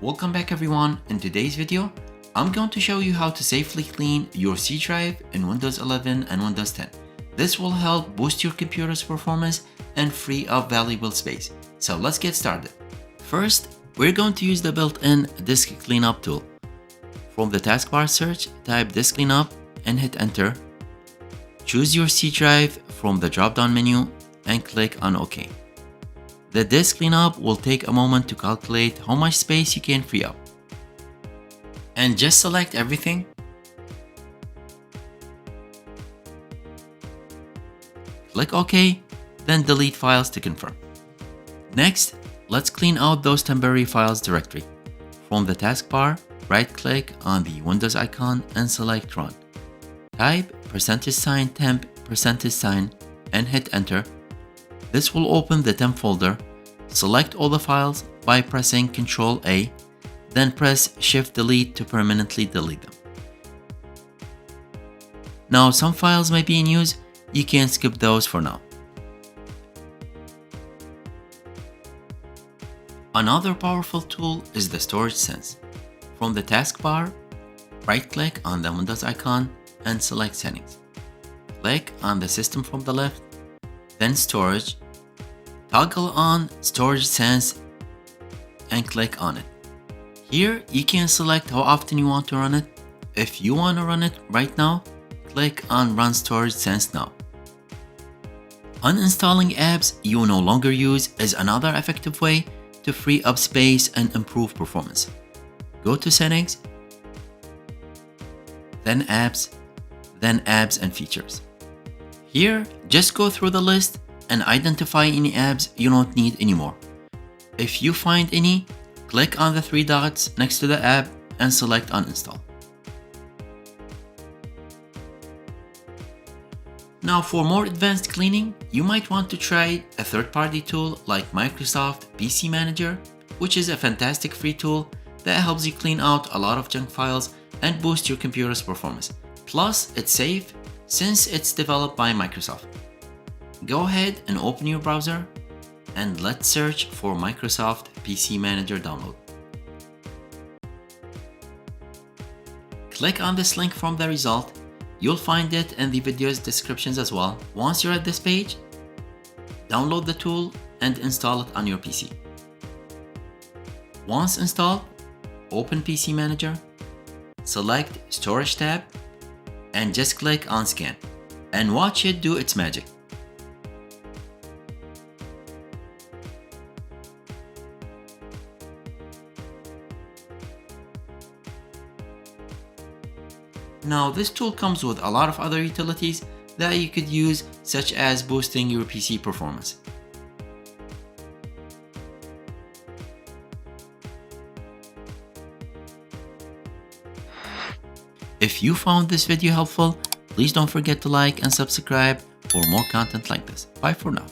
Welcome back everyone. In today's video, I'm going to show you how to safely clean your C drive in Windows 11 and Windows 10. This will help boost your computer's performance and free up valuable space. So let's get started. First, we're going to use the built-in Disk Cleanup tool. From the taskbar search, type Disk Cleanup and hit enter. Choose your C drive from the drop-down menu and click on OK. The Disk Cleanup will take a moment to calculate how much space you can free up. And just select everything. Click OK, then delete files to confirm. Next, let's clean out those temporary files directory. From the taskbar, right-click on the Windows icon and select Run. Type $temp and hit enter. This will open the temp folder. Select all the files by pressing Ctrl-A, then press Shift-Delete to permanently delete them. Now some files may be in use, you can skip those for now. Another powerful tool is the Storage Sense. From the taskbar, right-click on the Windows icon and select Settings. Click on the system from the left, then Storage. Toggle on Storage Sense and click on it. Here you can select how often you want to run it. If you want to run it right now, click on Run Storage Sense now. Uninstalling apps you no longer use is another effective way to free up space and improve performance. Go to Settings, then Apps and Features. Here, just go through the list and identify any apps you don't need anymore. If you find any, click on the three dots next to the app and select Uninstall. Now for more advanced cleaning, you might want to try a third-party tool like Microsoft PC Manager, which is a fantastic free tool that helps you clean out a lot of junk files and boost your computer's performance. Plus, it's safe since it's developed by Microsoft. Go ahead and open your browser and let's search for Microsoft PC Manager download. Click on this link from the result. You'll find it in the video's descriptions as well. Once you're at this page, download the tool and install it on your PC. Once installed, open PC Manager, select Storage tab, and just click on Scan, and watch it do its magic. Now this tool comes with a lot of other utilities that you could use, such as boosting your PC performance. If you found this video helpful, please don't forget to like and subscribe for more content like this. Bye for now.